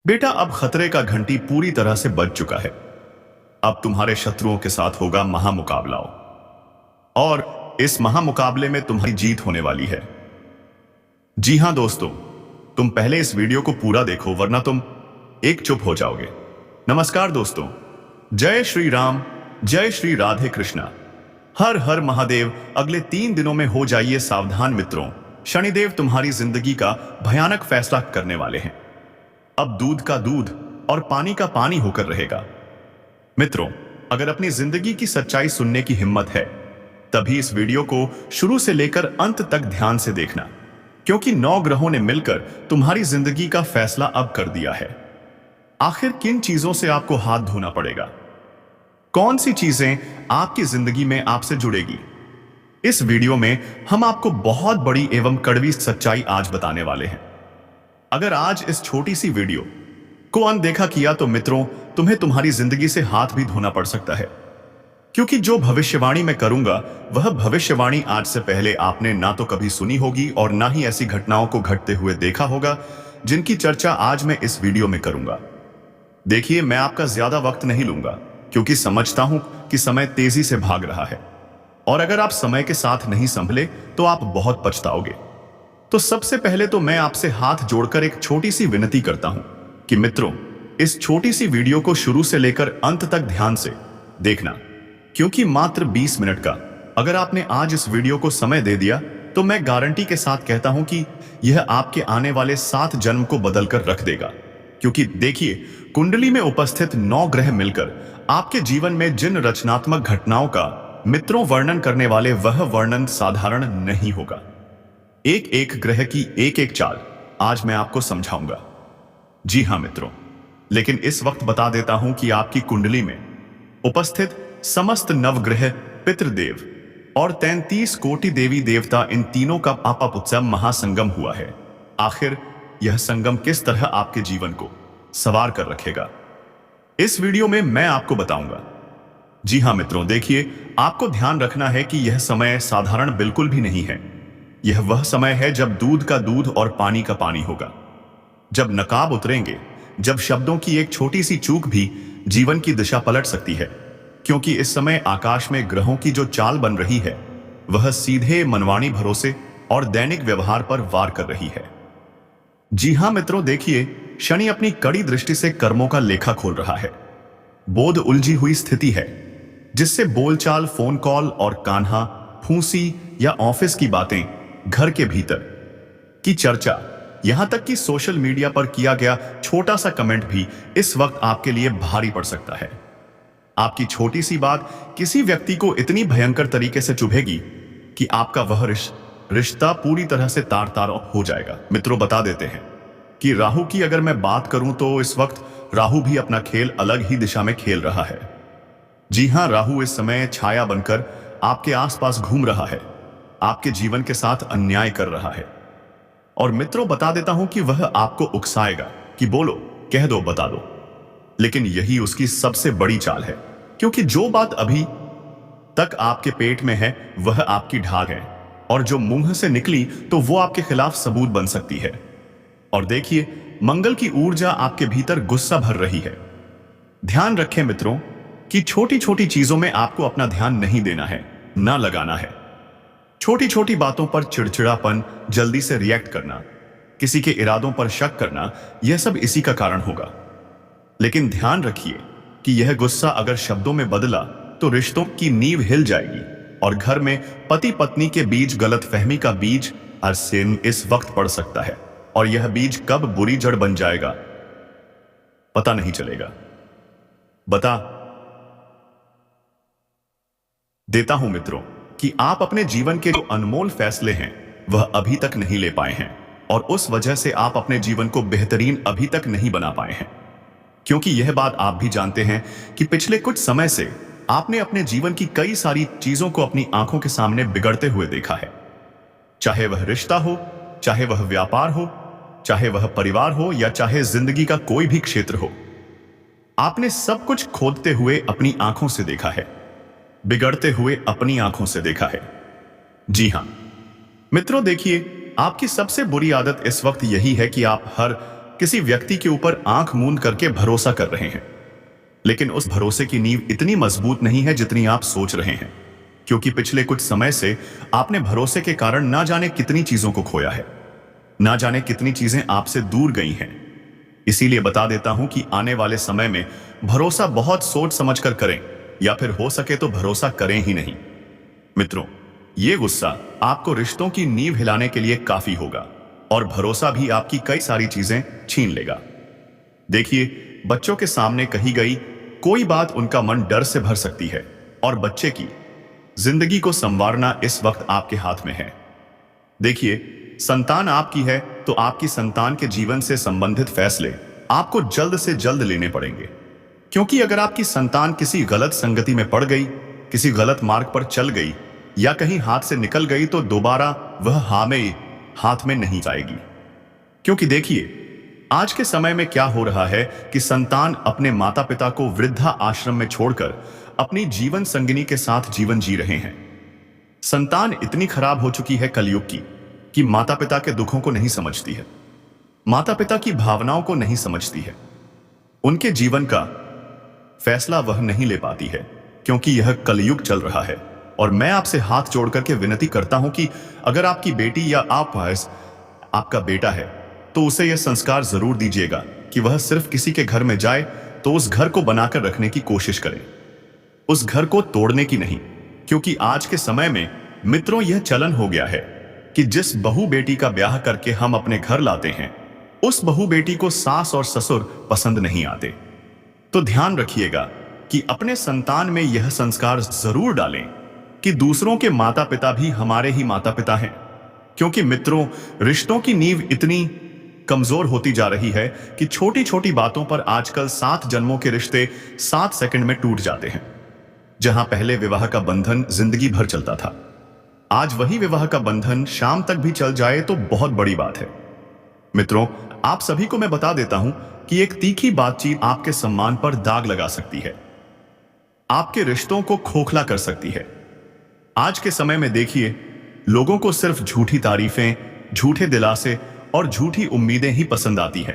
बेटा, अब खतरे का घंटी पूरी तरह से बज चुका है। अब तुम्हारे शत्रुओं के साथ होगा महामुकाबला, और इस महामुकाबले में तुम्हारी जीत होने वाली है। जी हां दोस्तों, तुम पहले इस वीडियो को पूरा देखो, वरना तुम एक चुप हो जाओगे। नमस्कार दोस्तों, जय श्री राम, जय श्री राधे कृष्णा, हर हर महादेव। अगले 3 दिनों में हो जाइए सावधान मित्रों, शनिदेव तुम्हारी जिंदगी का भयानक फैसला करने वाले हैं। अब दूध का दूध और पानी का पानी होकर रहेगा। मित्रों, अगर अपनी जिंदगी की सच्चाई सुनने की हिम्मत है, तभी इस वीडियो को शुरू से लेकर अंत तक ध्यान से देखना, क्योंकि 9 ग्रहों ने मिलकर तुम्हारी जिंदगी का फैसला अब कर दिया है। आखिर किन चीजों से आपको हाथ धोना पड़ेगा? कौन सी चीजें आपकी जिंदगी में आपसे जुड़ेगी? इस वीडियो में हम आपको बहुत बड़ी एवं कड़वी सच्चाई आज बताने वाले हैं। अगर आज इस छोटी सी वीडियो को अनदेखा किया तो मित्रों, तुम्हें तुम्हारी जिंदगी से हाथ भी धोना पड़ सकता है, क्योंकि जो भविष्यवाणी मैं करूंगा वह भविष्यवाणी आज से पहले आपने ना तो कभी सुनी होगी और ना ही ऐसी घटनाओं को घटते हुए देखा होगा जिनकी चर्चा आज मैं इस वीडियो में करूंगा। देखिए, मैं आपका ज्यादा वक्त नहीं लूंगा, क्योंकि समझता हूं कि समय तेजी से भाग रहा है, और अगर आप समय के साथ नहीं संभले तो आप बहुत पछताओगे। तो सबसे पहले तो मैं आपसे हाथ जोड़कर एक छोटी सी विनती करता हूं कि मित्रों, इस छोटी सी वीडियो को शुरू से लेकर अंत तक ध्यान से देखना, क्योंकि मात्र 20 मिनट का अगर आपने आज इस वीडियो को समय दे दिया तो मैं गारंटी के साथ कहता हूं कि यह आपके आने वाले 7 जन्म को बदलकर रख देगा। क्योंकि देखिए, कुंडली में उपस्थित 9 ग्रह मिलकर आपके जीवन में जिन रचनात्मक घटनाओं का मित्रों वर्णन करने वाले, वह वर्णन साधारण नहीं होगा। एक एक ग्रह की एक एक चाल आज मैं आपको समझाऊंगा। जी हां मित्रों, लेकिन इस वक्त बता देता हूं कि आपकी कुंडली में उपस्थित समस्त नवग्रह, पितृदेव और 33 कोटि देवी देवता, इन तीनों का पापापुत्सव महासंगम हुआ है। आखिर यह संगम किस तरह आपके जीवन को सवार कर रखेगा, इस वीडियो में मैं आपको बताऊंगा। जी हां मित्रों, देखिए, आपको ध्यान रखना है कि यह समय साधारण बिल्कुल भी नहीं है। यह वह समय है जब दूध का दूध और पानी का पानी होगा, जब नकाब उतरेंगे, जब शब्दों की एक छोटी सी चूक भी जीवन की दिशा पलट सकती है। क्योंकि इस समय आकाश में ग्रहों की जो चाल बन रही है वह सीधे मनवाणी भरोसे और दैनिक व्यवहार पर वार कर रही है। जी हां मित्रों, देखिए, शनि अपनी कड़ी दृष्टि से कर्मों का लेखा खोल रहा है। बोध उलझी हुई स्थिति है, जिससे बोलचाल, फोन कॉल और कान्हा, फूंसी या ऑफिस की बातें, घर के भीतर की चर्चा, यहां तक कि सोशल मीडिया पर किया गया छोटा सा कमेंट भी इस वक्त आपके लिए भारी पड़ सकता है। आपकी छोटी सी बात किसी व्यक्ति को इतनी भयंकर तरीके से चुभेगी कि आपका वह रिश्ता पूरी तरह से तार तार हो जाएगा। मित्रों, बता देते हैं कि राहु की अगर मैं बात करूं तो इस वक्त राहु भी अपना खेल अलग ही दिशा में खेल रहा है। जी हां, राहु इस समय छाया बनकर आपके आसपास घूम रहा है, आपके जीवन के साथ अन्याय कर रहा है। और मित्रों, बता देता हूं कि वह आपको उकसाएगा कि बोलो, कह दो, बता दो। लेकिन यही उसकी सबसे बड़ी चाल है, क्योंकि जो बात अभी तक आपके पेट में है वह आपकी ढाल है, और जो मुंह से निकली तो वो आपके खिलाफ सबूत बन सकती है। और देखिए, मंगल की ऊर्जा आपके भीतर गुस्सा भर रही है। ध्यान रखें मित्रों कि छोटी छोटी चीजों में आपको अपना ध्यान नहीं देना है, ना लगाना है। छोटी छोटी बातों पर चिड़चिड़ापन, जल्दी से रिएक्ट करना, किसी के इरादों पर शक करना, यह सब इसी का कारण होगा। लेकिन ध्यान रखिए कि यह गुस्सा अगर शब्दों में बदला तो रिश्तों की नींव हिल जाएगी, और घर में पति पत्नी के बीच गलतफहमी का बीज अरसेन इस वक्त पड़ सकता है, और यह बीज कब बुरी जड़ बन जाएगा पता नहीं चलेगा। बता देता हूं मित्रों कि आप अपने जीवन के जो अनमोल फैसले हैं वह अभी तक नहीं ले पाए हैं, और उस वजह से आप अपने जीवन को बेहतरीन अभी तक नहीं बना पाए हैं। क्योंकि यह बात आप भी जानते हैं कि पिछले कुछ समय से आपने अपने जीवन की कई सारी चीजों को अपनी आंखों के सामने बिगड़ते हुए देखा है। चाहे वह रिश्ता हो, चाहे वह व्यापार हो, चाहे वह परिवार हो, या चाहे जिंदगी का कोई भी क्षेत्र हो, आपने सब कुछ खोदते हुए अपनी आंखों से देखा है, बिगड़ते हुए अपनी आंखों से देखा है। जी हां मित्रों, देखिए, आपकी सबसे बुरी आदत इस वक्त यही है कि आप हर किसी व्यक्ति के ऊपर आंख मूंद करके भरोसा कर रहे हैं, लेकिन उस भरोसे की नींव इतनी मजबूत नहीं है जितनी आप सोच रहे हैं, क्योंकि पिछले कुछ समय से आपने भरोसे के कारण ना जाने कितनी चीजों को खोया है, ना जाने कितनी चीजें आपसे दूर गई हैं। इसीलिए बता देता हूं कि आने वाले समय में भरोसा बहुत सोच समझ कर करें, या फिर हो सके तो भरोसा करें ही नहीं। मित्रों, ये गुस्सा आपको रिश्तों की नींव हिलाने के लिए काफी होगा, और भरोसा भी आपकी कई सारी चीजें छीन लेगा। देखिए, बच्चों के सामने कही गई कोई बात उनका मन डर से भर सकती है, और बच्चे की जिंदगी को संवारना इस वक्त आपके हाथ में है। देखिए, संतान आपकी है तो आपकी संतान के जीवन से संबंधित फैसले आपको जल्द से जल्द लेने पड़ेंगे, क्योंकि अगर आपकी संतान किसी गलत संगति में पड़ गई, किसी गलत मार्ग पर चल गई, या कहीं हाथ से निकल गई, तो दोबारा वह हाथ में नहीं जाएगी। क्योंकि देखिए, आज के समय में क्या हो रहा है कि संतान अपने माता पिता को वृद्धा आश्रम में छोड़कर अपनी जीवन संगिनी के साथ जीवन जी रहे हैं। संतान इतनी खराब हो चुकी है कलयुग की कि माता पिता के दुखों को नहीं समझती है, माता पिता की भावनाओं को नहीं समझती है, उनके जीवन का फैसला वह नहीं ले पाती है, क्योंकि यह कलयुग चल रहा है। और मैं आपसे हाथ जोड़ करके विनती करता हूं कि अगर आपकी बेटी या आपका बेटा है तो उसे यह संस्कार जरूर दीजिएगा कि वह सिर्फ किसी के घर में जाए तो उस घर को बनाकर रखने की कोशिश करें, उस घर को तोड़ने की नहीं। क्योंकि आज के समय में मित्रों, यह चलन हो गया है कि जिस बहू बेटी का ब्याह करके हम अपने घर लाते हैं, उस बहू बेटी को सास और ससुर पसंद नहीं आते। तो ध्यान रखिएगा कि अपने संतान में यह संस्कार जरूर डालें कि दूसरों के माता पिता भी हमारे ही माता पिता हैं। क्योंकि मित्रों, रिश्तों की नींव इतनी कमजोर होती जा रही है कि छोटी छोटी बातों पर आजकल 7 जन्मों के रिश्ते 7 सेकंड में टूट जाते हैं। जहां पहले विवाह का बंधन जिंदगी भर चलता था, आज वही विवाह का बंधन शाम तक भी चल जाए तो बहुत बड़ी बात है। मित्रों, आप सभी को मैं बता देता हूं कि एक तीखी बातचीत आपके सम्मान पर दाग लगा सकती है, आपके रिश्तों को खोखला कर सकती है। आज के समय में देखिए, लोगों को सिर्फ झूठी तारीफें, झूठे दिलासे और झूठी उम्मीदें ही पसंद आती है।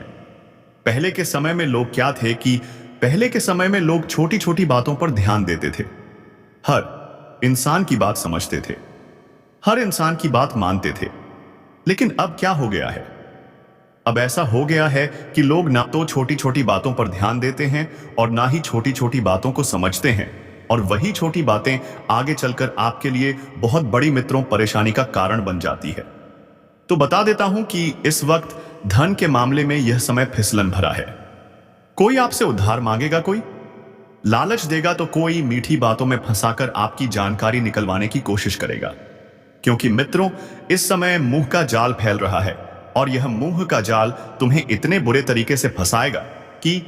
पहले के समय में लोग क्या थे कि पहले के समय में लोग छोटी छोटी बातों पर ध्यान देते थे, हर इंसान की बात समझते थे, हर इंसान की बात मानते थे। लेकिन अब क्या हो गया है? अब ऐसा हो गया है कि लोग ना तो छोटी छोटी बातों पर ध्यान देते हैं और ना ही छोटी छोटी बातों को समझते हैं, और वही छोटी बातें आगे चलकर आपके लिए बहुत बड़ी मित्रों परेशानी का कारण बन जाती है। तो बता देता हूं कि इस वक्त धन के मामले में यह समय फिसलन भरा है। कोई आपसे उधार मांगेगा, कोई लालच देगा, तो कोई मीठी बातों में फंसाकर आपकी जानकारी निकलवाने की कोशिश करेगा। क्योंकि मित्रों, इस समय मुंह का जाल फैल रहा है, और यह मुंह का जाल तुम्हें इतने बुरे तरीके से फंसाएगा कि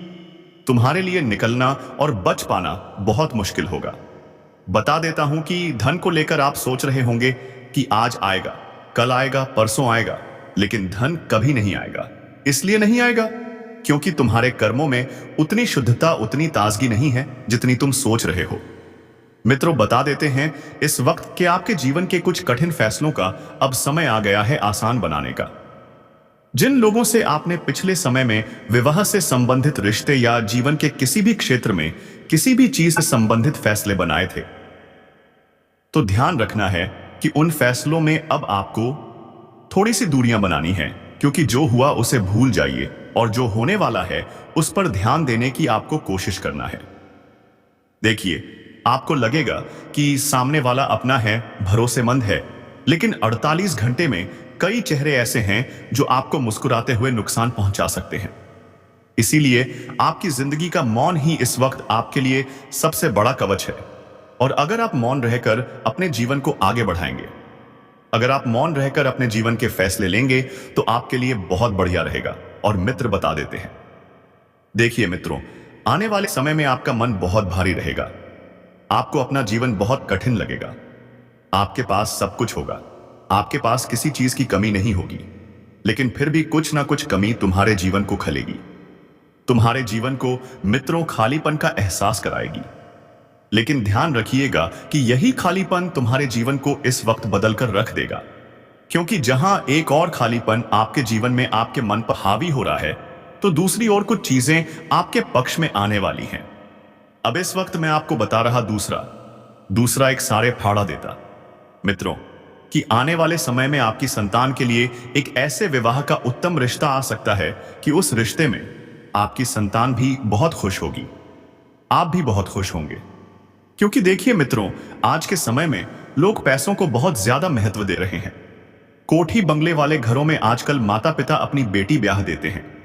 तुम्हारे लिए निकलना और बच पाना बहुत मुश्किल होगा। बता देता हूं कि धन को लेकर आप सोच रहे होंगे कि आज आएगा, कल आएगा, परसों आएगा, लेकिन धन कभी नहीं आएगा। इसलिए नहीं आएगा क्योंकि तुम्हारे कर्मों में उतनी शुद्धता, उतनी ताजगी नहीं है जितनी तुम सोच रहे हो। मित्रों, बता देते हैं इस वक्त कि आपके जीवन के कुछ कठिन फैसलों का अब समय आ गया है आसान बनाने का। जिन लोगों से आपने पिछले समय में विवाह से संबंधित रिश्ते या जीवन के किसी भी क्षेत्र में किसी भी चीज से संबंधित फैसले बनाए थे, तो ध्यान रखना है कि उन फैसलों में अब आपको थोड़ी सी दूरियां बनानी है, क्योंकि जो हुआ उसे भूल जाइए और जो होने वाला है उस पर ध्यान देने की आपको कोशिश करना है। देखिए, आपको लगेगा कि सामने वाला अपना है, भरोसेमंद है, लेकिन 48 घंटे में कई चेहरे ऐसे हैं जो आपको मुस्कुराते हुए नुकसान पहुंचा सकते हैं। इसीलिए आपकी जिंदगी का मौन ही इस वक्त आपके लिए सबसे बड़ा कवच है। और अगर आप मौन रहकर अपने जीवन को आगे बढ़ाएंगे, अगर आप मौन रहकर अपने जीवन के फैसले लेंगे, तो आपके लिए बहुत बढ़िया रहेगा। और मित्र बता देते हैं, देखिए मित्रों, आने वाले समय में आपका मन बहुत भारी रहेगा, आपको अपना जीवन बहुत कठिन लगेगा। आपके पास सब कुछ होगा, आपके पास किसी चीज की कमी नहीं होगी, लेकिन फिर भी कुछ ना कुछ कमी तुम्हारे जीवन को खलेगी, तुम्हारे जीवन को मित्रों खालीपन का एहसास कराएगी। लेकिन ध्यान रखिएगा कि यही खालीपन तुम्हारे जीवन को इस वक्त बदलकर रख देगा, क्योंकि जहां एक और खालीपन आपके जीवन में आपके मन पर हावी हो रहा है, तो दूसरी ओर कुछ चीजें आपके पक्ष में आने वाली हैं। अब इस वक्त मैं आपको बता रहा दूसरा एक सारे फाड़ा देता मित्रों कि आने वाले समय में आपकी संतान के लिए एक ऐसे विवाह का उत्तम रिश्ता आ सकता है कि उस रिश्ते में आपकी संतान भी बहुत खुश होगी, आप भी बहुत खुश होंगे। क्योंकि देखिए मित्रों, आज के समय में लोग पैसों को बहुत ज्यादा महत्व दे रहे हैं। कोठी बंगले वाले घरों में आजकल माता पिता अपनी बेटी ब्याह देते हैं,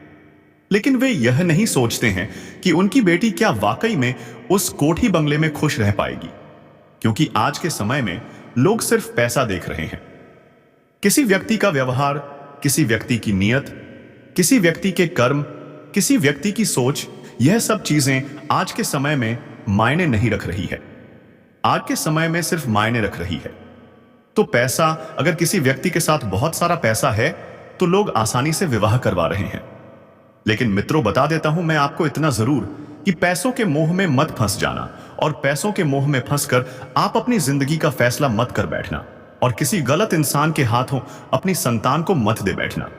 लेकिन वे यह नहीं सोचते हैं कि उनकी बेटी क्या वाकई में उस कोठी बंगले में खुश रह पाएगी। क्योंकि आज के समय में लोग सिर्फ पैसा देख रहे हैं। किसी व्यक्ति का व्यवहार, किसी व्यक्ति की नीयत, किसी व्यक्ति के कर्म, किसी व्यक्ति की सोच, यह सब चीजें आज के समय में मायने नहीं रख रही है। आज के समय में सिर्फ मायने रख रही है तो पैसा। अगर किसी व्यक्ति के साथ बहुत सारा पैसा है तो लोग आसानी से विवाह करवा रहे हैं। लेकिन मित्रों, बता देता हूं मैं आपको इतना जरूर कि पैसों के मोह में मत फंस जाना, और पैसों के मोह में फंसकर आप अपनी जिंदगी का फैसला मत कर बैठना, और किसी गलत इंसान के हाथों अपनी संतान को मत दे बैठना।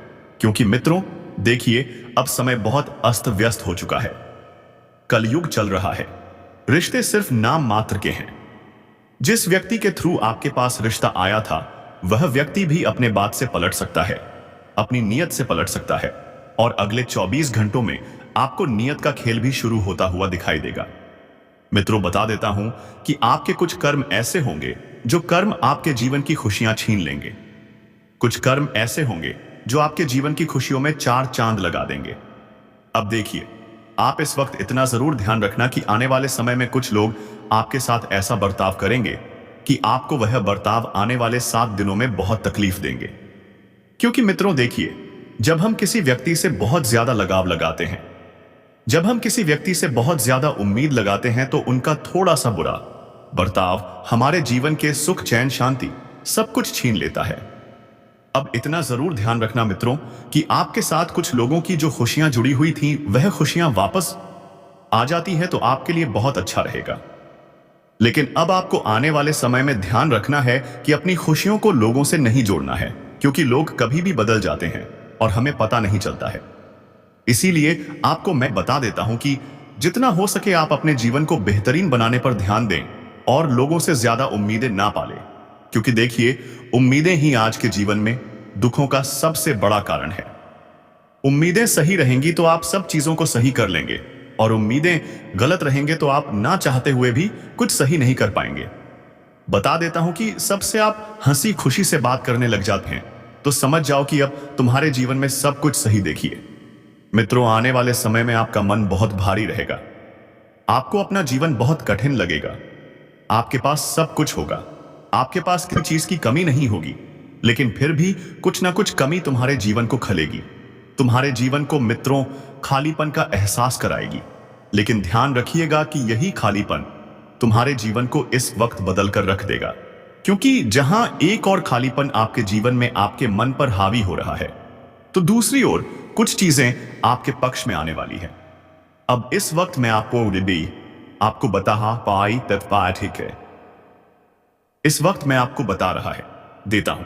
क्योंकि मित्रों देखिए, अब समय बहुत अस्त व्यस्त हो चुका है। कलयुग चल रहा है। रिश्ते सिर्फ नाम मात्र के हैं। जिस व्यक्ति के थ्रू आपके पास रिश्ता आया था, वह व्यक्ति भी अपने बात से पलट सकता है, अपनी नीयत से पलट सकता है, और अगले 24 घंटों में आपको नीयत का खेल भी शुरू होता हुआ दिखाई देगा। मित्रों, बता देता हूं कि आपके कुछ कर्म ऐसे होंगे जो कर्म आपके जीवन की खुशियां छीन लेंगे। कुछ कर्म ऐसे होंगे जो आपके जीवन की खुशियों में 4 चांद लगा देंगे। अब देखिए, आप इस वक्त इतना जरूर ध्यान रखना कि आने वाले समय में कुछ लोग आपके साथ ऐसा बर्ताव करेंगे कि आपको वह बर्ताव आने वाले 7 दिनों में बहुत तकलीफ देंगे। क्योंकि मित्रों देखिए, जब हम किसी व्यक्ति से बहुत ज्यादा लगाव लगाते हैं, जब हम किसी व्यक्ति से बहुत ज्यादा उम्मीद लगाते हैं, तो उनका थोड़ा सा बुरा बर्ताव हमारे जीवन के सुख, चैन, शांति सब कुछ छीन लेता है। अब इतना जरूर ध्यान रखना मित्रों कि आपके साथ कुछ लोगों की जो खुशियां जुड़ी हुई थी, वह खुशियां वापस आ जाती है तो आपके लिए बहुत अच्छा रहेगा। लेकिन अब आपको आने वाले समय में ध्यान रखना है कि अपनी खुशियों को लोगों से नहीं जोड़ना है, क्योंकि लोग कभी भी बदल जाते हैं और हमें पता नहीं चलता है। इसीलिए आपको मैं बता देता हूं कि जितना हो सके आप अपने जीवन को बेहतरीन बनाने पर ध्यान दें और लोगों से ज्यादा उम्मीदें ना पालें। क्योंकि देखिए, उम्मीदें ही आज के जीवन में दुखों का सबसे बड़ा कारण है। उम्मीदें सही रहेंगी तो आप सब चीजों को सही कर लेंगे, और उम्मीदें गलत रहेंगे तो आप ना चाहते हुए भी कुछ सही नहीं कर पाएंगे। बता देता हूं कि सबसे आप हंसी खुशी से बात करने लग जाते हैं तो समझ जाओ कि अब तुम्हारे जीवन में सब कुछ सही। देखिए मित्रों, आने वाले समय में आपका मन बहुत भारी रहेगा। आपको अपना जीवन बहुत कठिन लगेगा। आपके पास सब कुछ होगा, आपके पास किसी चीज की कमी नहीं होगी, लेकिन फिर भी कुछ ना कुछ कमी तुम्हारे जीवन को खलेगी। तुम्हारे जीवन को मित्रों खालीपन का एहसास कराएगी। लेकिन ध्यान रखिएगा कि यही खालीपन तुम्हारे जीवन को इस वक्त बदल कर रख देगा। क्योंकि जहां एक और खालीपन आपके जीवन में आपके मन पर हावी हो रहा है, तो दूसरी ओर कुछ चीजें आपके पक्ष में आने वाली है। अब इस वक्त मैं आपको बता पाई तत्पा ठीक है। इस वक्त मैं आपको बता रहा है देता हूं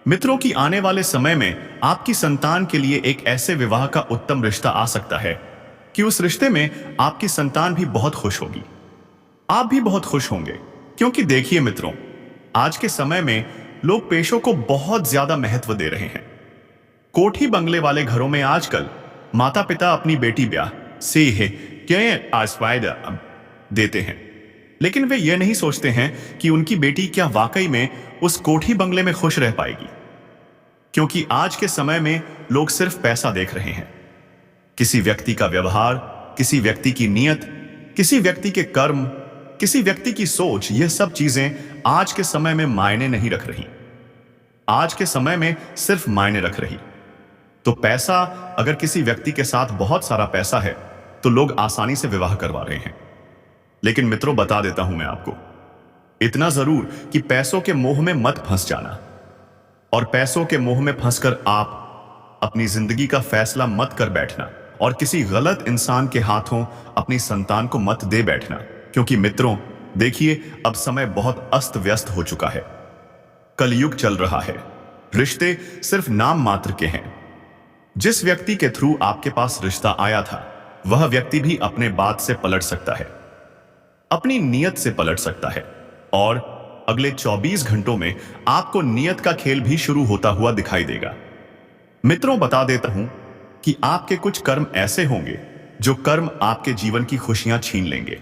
मित्रों कि आने वाले समय में आपकी संतान के लिए एक ऐसे विवाह का उत्तम रिश्ता आ सकता है कि उस रिश्ते में आपकी संतान भी बहुत खुश होगी, आप भी बहुत खुश होंगे। क्योंकि देखिए मित्रों, आज के समय में लोग पैसों को बहुत ज्यादा महत्व दे रहे हैं। कोठी बंगले वाले घरों में आजकल माता पिता अपनी बेटी ब्याह से है क्या आस्वाद देते हैं, लेकिन वे ये नहीं सोचते हैं कि उनकी बेटी क्या वाकई में उस कोठी बंगले में खुश रह पाएगी। क्योंकि आज के समय में लोग सिर्फ पैसा देख रहे हैं। किसी व्यक्ति का व्यवहार, किसी व्यक्ति की नीयत, किसी व्यक्ति के कर्म, किसी व्यक्ति की सोच, यह सब चीजें आज के समय में मायने नहीं रख रही। आज के समय में सिर्फ मायने रख रही तो पैसा। अगर किसी व्यक्ति के साथ बहुत सारा पैसा है तो लोग आसानी से विवाह करवा रहे हैं। लेकिन मित्रों, बता देता हूं मैं आपको इतना जरूर कि पैसों के मोह में मत फंस जाना, और पैसों के मोह में फंसकर आप अपनी जिंदगी का फैसला मत कर बैठना, और किसी गलत इंसान के हाथों अपनी संतान को मत दे बैठना। क्योंकि मित्रों देखिए, अब समय बहुत अस्त व्यस्त हो चुका है। कलयुग चल रहा है। रिश्ते सिर्फ नाम मात्र के हैं। जिस व्यक्ति के थ्रू आपके पास रिश्ता आया था, वह व्यक्ति भी अपने बात से पलट सकता है, अपनी नीयत से पलट सकता है, और अगले 24 घंटों में आपको नीयत का खेल भी शुरू होता हुआ दिखाई देगा। मित्रों, बता देता हूं कि आपके कुछ कर्म ऐसे होंगे जो कर्म आपके जीवन की खुशियां छीन लेंगे।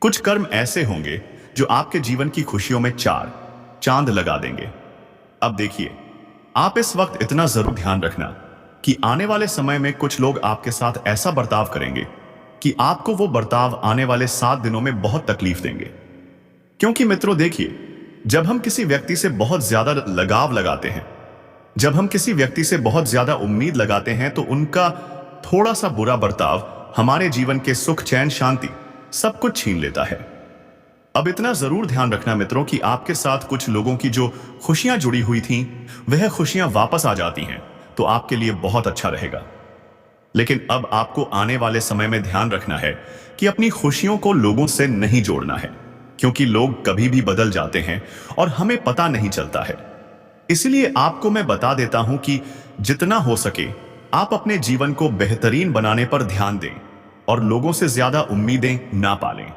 कुछ कर्म ऐसे होंगे जो आपके जीवन की खुशियों में चार चांद लगा देंगे। अब देखिए, आप इस वक्त इतना जरूर ध्यान रखना कि आने वाले समय में कुछ लोग आपके साथ ऐसा बर्ताव करेंगे कि आपको वो बर्ताव आने वाले 7 दिनों में बहुत तकलीफ देंगे। क्योंकि मित्रों देखिए, जब हम किसी व्यक्ति से बहुत ज्यादा लगाव लगाते हैं, जब हम किसी व्यक्ति से बहुत ज्यादा उम्मीद लगाते हैं, तो उनका थोड़ा सा बुरा बर्ताव हमारे जीवन के सुख, चैन, शांति सब कुछ छीन लेता है। अब इतना जरूर ध्यान रखना मित्रों कि आपके साथ कुछ लोगों की जो खुशियां जुड़ी हुई थीं, वह खुशियां वापस आ जाती हैं तो आपके लिए बहुत अच्छा रहेगा। लेकिन अब आपको आने वाले समय में ध्यान रखना है कि अपनी खुशियों को लोगों से नहीं जोड़ना है, क्योंकि लोग कभी भी बदल जाते हैं और हमें पता नहीं चलता है। इसलिए आपको मैं बता देता हूं कि जितना हो सके आप अपने जीवन को बेहतरीन बनाने पर ध्यान दें और लोगों से ज्यादा उम्मीदें ना पालें,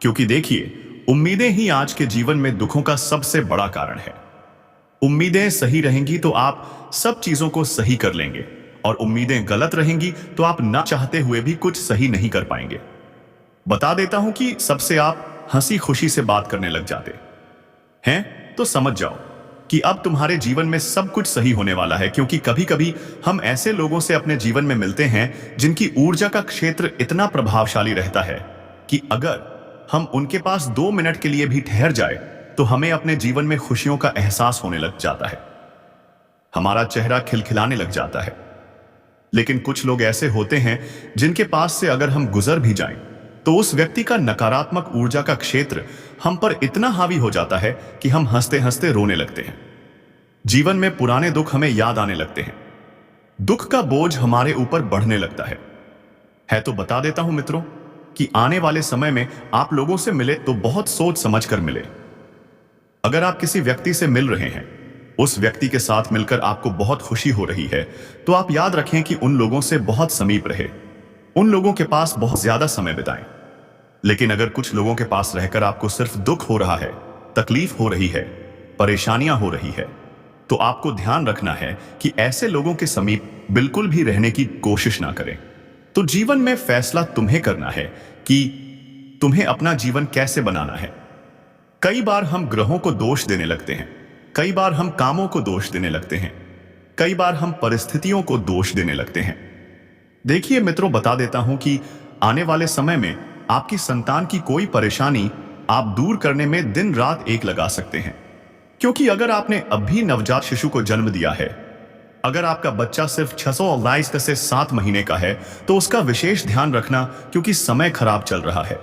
क्योंकि देखिए, उम्मीदें ही आज के जीवन में दुखों का सबसे बड़ा कारण है। उम्मीदें सही रहेंगी तो आप सब चीजों को सही कर लेंगे, और उम्मीदें गलत रहेंगी तो आप ना चाहते हुए भी कुछ सही नहीं कर पाएंगे। बता देता हूं कि सबसे आप हंसी खुशी से बात करने लग जाते हैं तो समझ जाओ कि अब तुम्हारे जीवन में सब कुछ सही होने वाला है, क्योंकि कभी कभी हम ऐसे लोगों से अपने जीवन में मिलते हैं जिनकी ऊर्जा का क्षेत्र इतना प्रभावशाली रहता है कि अगर हम उनके पास 2 मिनट के लिए भी ठहर जाए तो हमें अपने जीवन में खुशियों का एहसास होने लग जाता है, हमारा चेहरा खिलखिलाने लग जाता है। लेकिन कुछ लोग ऐसे होते हैं जिनके पास से अगर हम गुजर भी जाएं तो उस व्यक्ति का नकारात्मक ऊर्जा का क्षेत्र हम पर इतना हावी हो जाता है कि हम हंसते हंसते रोने लगते हैं। जीवन में पुराने दुख हमें याद आने लगते हैं, दुख का बोझ हमारे ऊपर बढ़ने लगता है तो बता देता हूं मित्रों कि आने वाले समय में आप लोगों से मिले तो बहुत सोच समझ कर मिले। अगर आप किसी व्यक्ति से मिल रहे हैं, उस व्यक्ति के साथ मिलकर आपको बहुत खुशी हो रही है, तो आप याद रखें कि उन लोगों से बहुत समीप रहे, उन लोगों के पास बहुत ज्यादा समय बिताएं। लेकिन अगर कुछ लोगों के पास रहकर आपको सिर्फ दुख हो रहा है, तकलीफ हो रही है, परेशानियां हो रही है, तो आपको ध्यान रखना है कि ऐसे लोगों के समीप बिल्कुल भी रहने की कोशिश ना करें। तो जीवन में फैसला तुम्हें करना है कि तुम्हें अपना जीवन कैसे बनाना है। कई बार हम ग्रहों को दोष देने लगते हैं, कई बार हम कामों को दोष देने लगते हैं, कई बार हम परिस्थितियों को दोष देने लगते हैं। देखिए मित्रों, बता देता हूं कि आने वाले समय में आपकी संतान की कोई परेशानी आप दूर करने में दिन रात एक लगा सकते हैं, क्योंकि अगर आपने अभी नवजात शिशु को जन्म दिया है, अगर आपका बच्चा सिर्फ 622 से 7 महीने का है, तो उसका विशेष ध्यान रखना, क्योंकि समय खराब चल रहा है।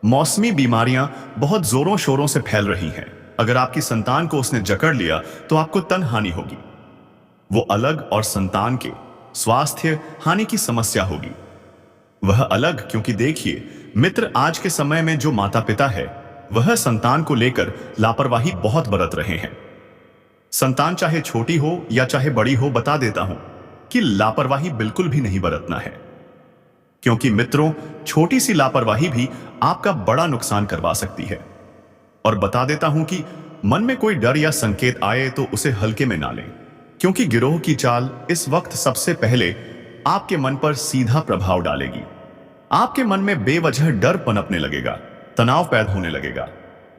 मौसमी बीमारियां बहुत जोरों शोरों से फैल रही हैं। अगर आपकी संतान को उसने जकड़ लिया तो आपको तन हानि होगी, वो अलग, और संतान के स्वास्थ्य हानि की समस्या होगी, वह अलग। क्योंकि देखिए मित्र, आज के समय में जो माता पिता है वह संतान को लेकर लापरवाही बहुत बरत रहे हैं। संतान चाहे छोटी हो या चाहे बड़ी हो, बता देता हूं कि लापरवाही बिल्कुल भी नहीं बरतना है, क्योंकि मित्रों, छोटी सी लापरवाही भी आपका बड़ा नुकसान करवा सकती है। और बता देता हूं कि मन में कोई डर या संकेत आए तो उसे हल्के में ना लें, क्योंकि गिरोह की चाल इस वक्त सबसे पहले आपके मन पर सीधा प्रभाव डालेगी। आपके मन में बेवजह डर पनपने लगेगा, तनाव पैदा होने लगेगा,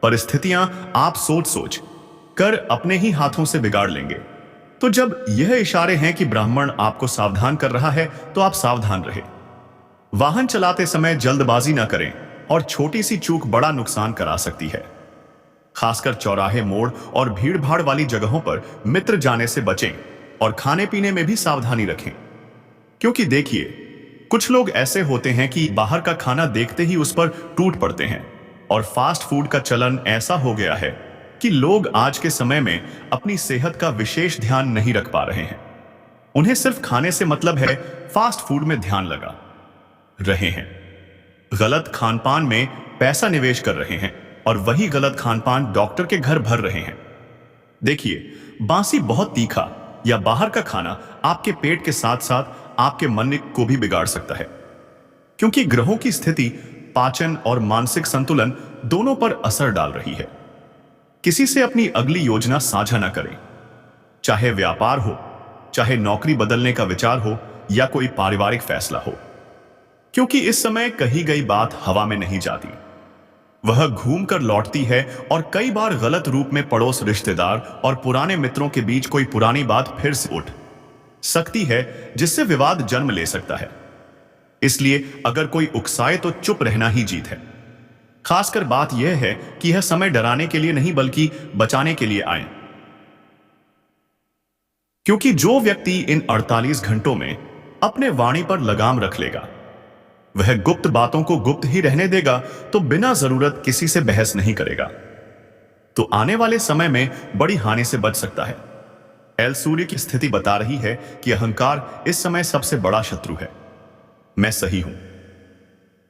परिस्थितियां आप सोच सोच कर अपने ही हाथों से बिगाड़ लेंगे। तो जब यह इशारे हैं कि ब्राह्मण आपको सावधान कर रहा है, तो आप सावधान रहे। वाहन चलाते समय जल्दबाजी ना करें, और छोटी सी चूक बड़ा नुकसान करा सकती है। खासकर चौराहे, मोड़ और भीड़ भाड़ वाली जगहों पर मित्र जाने से बचें, और खाने पीने में भी सावधानी रखें, क्योंकि देखिए कुछ लोग ऐसे होते हैं कि बाहर का खाना देखते ही उस पर टूट पड़ते हैं, और फास्ट फूड का चलन ऐसा हो गया है कि लोग आज के समय में अपनी सेहत का विशेष ध्यान नहीं रख पा रहे हैं। उन्हें सिर्फ खाने से मतलब है, फास्ट फूड में ध्यान लगा रहे हैं, गलत खानपान में पैसा निवेश कर रहे हैं, और वही गलत खानपान डॉक्टर के घर भर रहे हैं। देखिए, बांसी बहुत तीखा या बाहर का खाना आपके पेट के साथ साथ आपके मन को भी बिगाड़ सकता है, क्योंकि ग्रहों की स्थिति पाचन और मानसिक संतुलन दोनों पर असर डाल रही है। किसी से अपनी अगली योजना साझा न करें, चाहे व्यापार हो, चाहे नौकरी बदलने का विचार हो या कोई पारिवारिक फैसला हो, क्योंकि इस समय कही गई बात हवा में नहीं जाती, वह घूम कर लौटती है और कई बार गलत रूप में पड़ोस, रिश्तेदार और पुराने मित्रों के बीच कोई पुरानी बात फिर से उठ सकती है, जिससे विवाद जन्म ले सकता है। इसलिए अगर कोई उकसाए तो चुप रहना ही जीत है। खासकर बात यह है कि यह समय डराने के लिए नहीं बल्कि बचाने के लिए आए, क्योंकि जो व्यक्ति इन 48 घंटों में अपने वाणी पर लगाम रख लेगा, वह गुप्त बातों को गुप्त ही रहने देगा, तो बिना जरूरत किसी से बहस नहीं करेगा, तो आने वाले समय में बड़ी हानि से बच सकता है। एल सूर्य की स्थिति बता रही है कि अहंकार इस समय सबसे बड़ा शत्रु है। मैं सही हूं,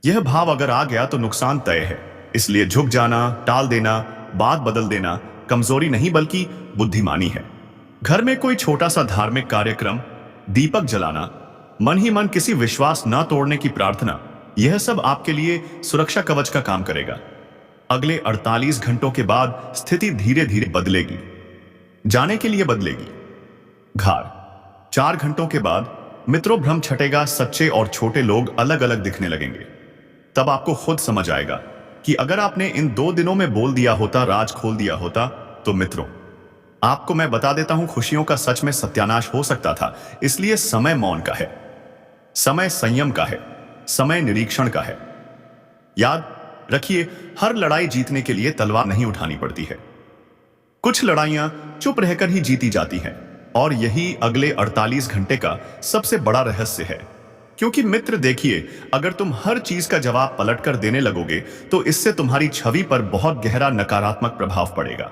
यह भाव अगर आ गया तो नुकसान तय है। इसलिए झुक जाना, टाल देना, बात बदल देना कमजोरी नहीं बल्कि बुद्धिमानी है। घर में कोई छोटा सा धार्मिक कार्यक्रम, दीपक जलाना, मन ही मन किसी विश्वास न तोड़ने की प्रार्थना, यह सब आपके लिए सुरक्षा कवच का काम करेगा। अगले 48 घंटों के बाद स्थिति धीरे धीरे बदलेगी, जाने के लिए बदलेगी। घार 4 घंटों के बाद मित्रों भ्रम छटेगा, सच्चे और छोटे लोग अलग अलग दिखने लगेंगे। तब आपको खुद समझ आएगा कि अगर आपने इन 2 दिनों में बोल दिया होता, राज खोल दिया होता, तो मित्रों आपको मैं बता देता हूं, खुशियों का सच में सत्यानाश हो सकता था। इसलिए समय मौन का है, समय संयम का है, समय निरीक्षण का है। याद रखिए, हर लड़ाई जीतने के लिए तलवार नहीं उठानी पड़ती है, कुछ लड़ाइयां चुप रहकर ही जीती जाती हैं, और यही अगले 48 घंटे का सबसे बड़ा रहस्य है। क्योंकि मित्र देखिए, अगर तुम हर चीज का जवाब पलट कर देने लगोगे तो इससे तुम्हारी छवि पर बहुत गहरा नकारात्मक प्रभाव पड़ेगा।